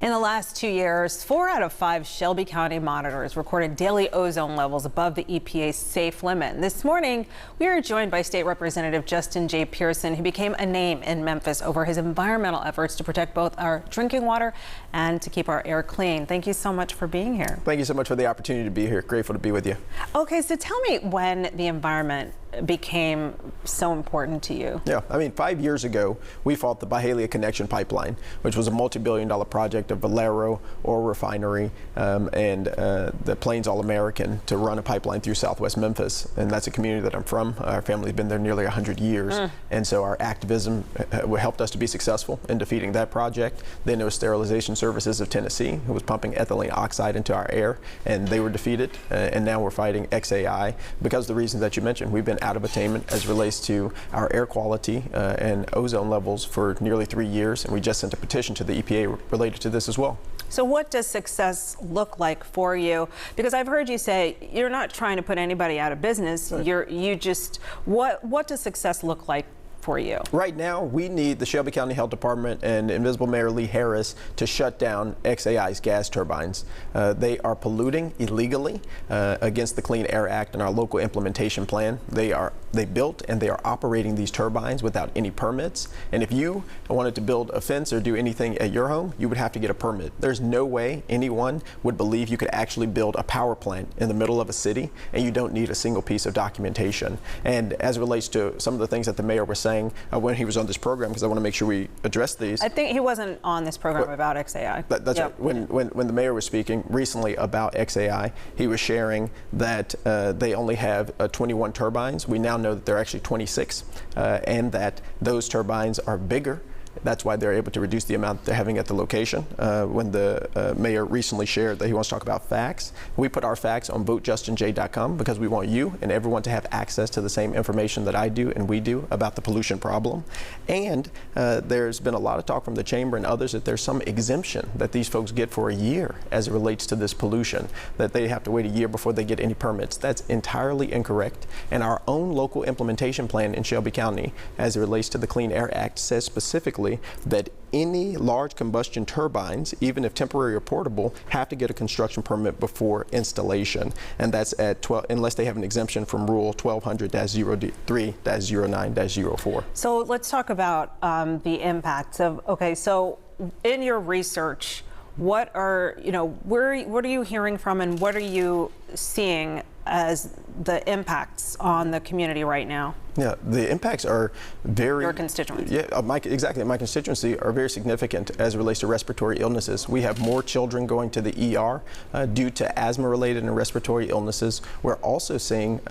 In the last 2 years, 4 out of 5 Shelby County monitors recorded daily ozone levels above the EPA's safe limit. And this morning, we are joined by State Representative Justin J. Pearson, who became a name in Memphis over his environmental efforts to protect both our drinking water and to keep our air clean. Thank you so much for being here. Thank you so much for the opportunity to be here. Grateful to be with you. Okay, so tell me when the environment became so important to you. Yeah, I mean, 5 years ago, we fought the Byhalia Connection Pipeline, which was a multi-billion-dollar project of Valero Oil Refinery and the Plains All-American to run a pipeline through Southwest Memphis. And that's a community that I'm from. Our family's been there nearly 100 years. And so our activism helped us to be successful in defeating that project. Then there was Sterilization Services of Tennessee, who was pumping ethylene oxide into our air, and they were defeated. And now we're fighting XAI because of the reasons that you mentioned. We've been out of attainment as relates to our air quality and ozone levels for nearly 3 years, and we just sent a petition to the EPA related to this as well. So what does success look like for you? Because I've heard you say you're not trying to put anybody out of business. Right. What does success look like for you? Right now, we need the Shelby County Health Department and Invisible Mayor Lee Harris to shut down XAI's gas turbines. They are polluting illegally against the Clean Air Act and our local implementation plan. They built and they are operating these turbines without any permits. And if you wanted to build a fence or do anything at your home, you would have to get a permit. There's no way anyone would believe you could actually build a power plant in the middle of a city and you don't need a single piece of documentation. And as it relates to some of the things that the mayor was saying when he was on this program, because I want to make sure we address these. I think he wasn't on this program about XAI. That's right. When the mayor was speaking recently about XAI, he was sharing that they only have 21 turbines. We now know that they're actually 26, and that those turbines are bigger. That's why they're able to reduce the amount they're having at the location. When the mayor recently shared that he wants to talk about facts, we put our facts on votejustinj.com because we want you and everyone to have access to the same information that I do and we do about the pollution problem. And there's been a lot of talk from the chamber and others that there's some exemption that these folks get for a year as it relates to this pollution, that they have to wait a year before they get any permits. That's entirely incorrect. And our own local implementation plan in Shelby County, as it relates to the Clean Air Act, says specifically that any large combustion turbines, even if temporary or portable, have to get a construction permit before installation. And that's at 12, unless they have an exemption from Rule 1200-03-09-04. So let's talk about the impacts of, okay, so in your research, what are you hearing from and what are you seeing as the impacts on the community right now? Yeah, the impacts are very... Your constituency. Yeah, exactly. My constituency are very significant as it relates to respiratory illnesses. We have more children going to the ER due to asthma-related and respiratory illnesses. We're also seeing,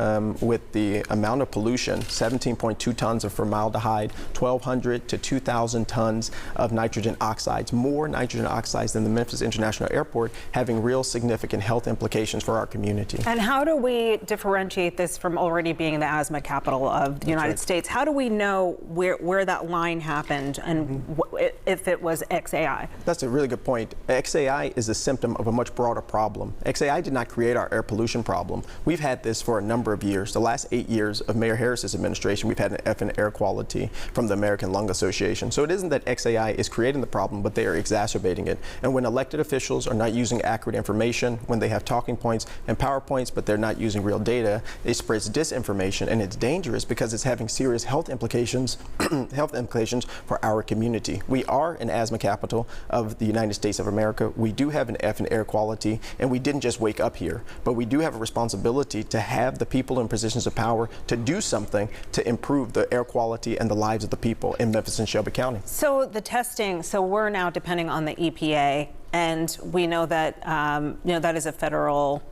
with the amount of pollution, 17.2 tons of formaldehyde, 1,200 to 2,000 tons of nitrogen oxides, more nitrogen oxides than the Memphis International Airport, having real significant health implications for our community. And how do we differentiate this from already being the asthma capital of the United States? How do we know where that line happened and if it was XAI? That's a really good point. XAI is a symptom of a much broader problem. XAI did not create our air pollution problem. We've had this for a number of years. The last 8 years of Mayor Harris's administration, we've had an F in air quality from the American Lung Association. So it isn't that XAI is creating the problem, but they are exacerbating it. And when elected officials are not using accurate information, when they have talking points and PowerPoints, but they're not using real data, it spreads disinformation, and it's dangerous because it's having serious health implications for our community. We are an asthma capital of the United States of America. We do have an F in air quality, and we didn't just wake up here, but we do have a responsibility to have the people in positions of power to do something to improve the air quality and the lives of the people in Memphis and Shelby County. So the testing, so we're now depending on the EPA, and we know that that is a federal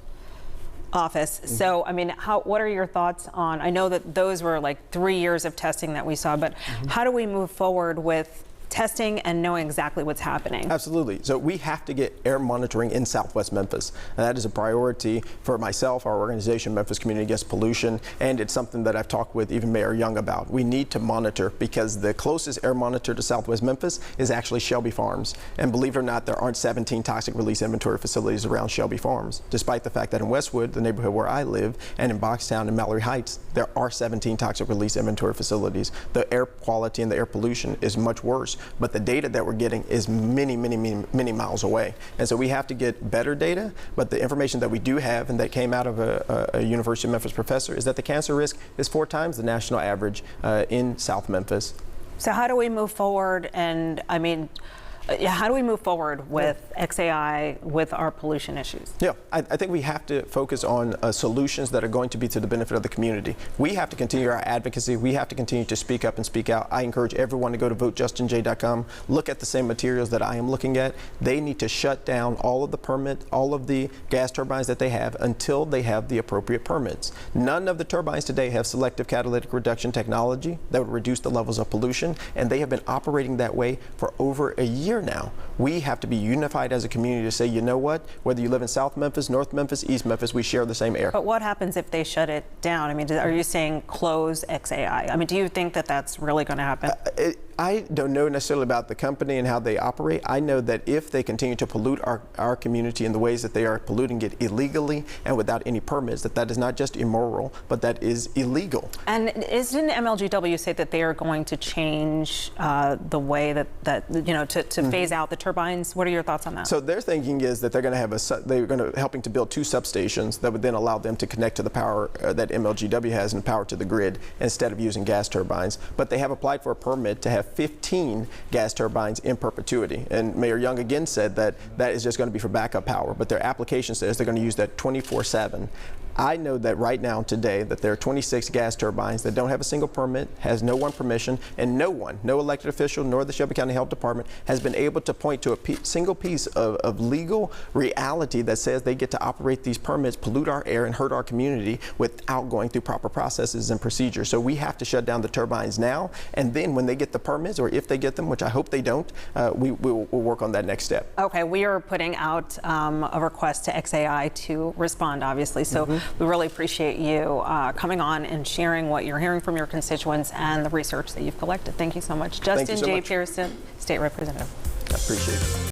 office. So, I mean, what are your thoughts on, I know that those were like 3 years of testing that we saw, but how do we move forward with testing and knowing exactly what's happening? Absolutely. So we have to get air monitoring in Southwest Memphis. And that is a priority for myself, our organization, Memphis Community Against Pollution, and it's something that I've talked with even Mayor Young about. We need to monitor because the closest air monitor to Southwest Memphis is actually Shelby Farms. And believe it or not, there aren't 17 toxic release inventory facilities around Shelby Farms, despite the fact that in Westwood, the neighborhood where I live, and in Boxtown and Mallory Heights, there are 17 toxic release inventory facilities. The air quality and the air pollution is much worse. but the data that we're getting is many miles away. And so we have to get better data, but the information that we do have and that came out of a University of Memphis professor is that the cancer risk is 4 times the national average in South Memphis. So how do we move forward? And I mean, how do we move forward with XAI, with our pollution issues? Yeah, I think we have to focus on solutions that are going to be to the benefit of the community. We have to continue our advocacy. We have to continue to speak up and speak out. I encourage everyone to go to votejustinj.com, look at the same materials that I am looking at. They need to shut down all of the all of the gas turbines that they have until they have the appropriate permits. None of the turbines today have selective catalytic reduction technology that would reduce the levels of pollution, and they have been operating that way for over a year now. We have to be unified as a community to say, you know what, whether you live in South Memphis, North Memphis, East Memphis, we share the same air. But what happens if they shut it down? I mean, are you saying close XAI? I mean, do you think that that's really going to happen? I don't know necessarily about the company and how they operate. I know that if they continue to pollute our community in the ways that they are polluting it illegally and without any permits, that is not just immoral, but that is illegal. And isn't MLGW say that they are going to change the way that you know, to phase out the turbines? What are your thoughts on that? So their thinking is that they're going to have they're going to helping to build 2 substations that would then allow them to connect to the power that MLGW has and power to the grid instead of using gas turbines. But they have applied for a permit to have 15 gas turbines in perpetuity. And Mayor Young again said that that is just going to be for backup power, but their application says they're going to use that 24/7. I know that right now today that there are 26 gas turbines that don't have a single permit, has no one permission, and no elected official nor the Shelby County Health Department has been able to point to a single piece of legal reality that says they get to operate these permits, pollute our air, and hurt our community without going through proper processes and procedures. So we have to shut down the turbines now, and then when they get the permits, or if they get them, which I hope they don't, we'll work on that next step. Okay, we are putting out a request to XAI to respond, obviously. So we really appreciate you coming on and sharing what you're hearing from your constituents and the research that you've collected. Thank you so much. Justin J. Pearson, State Representative. I appreciate it.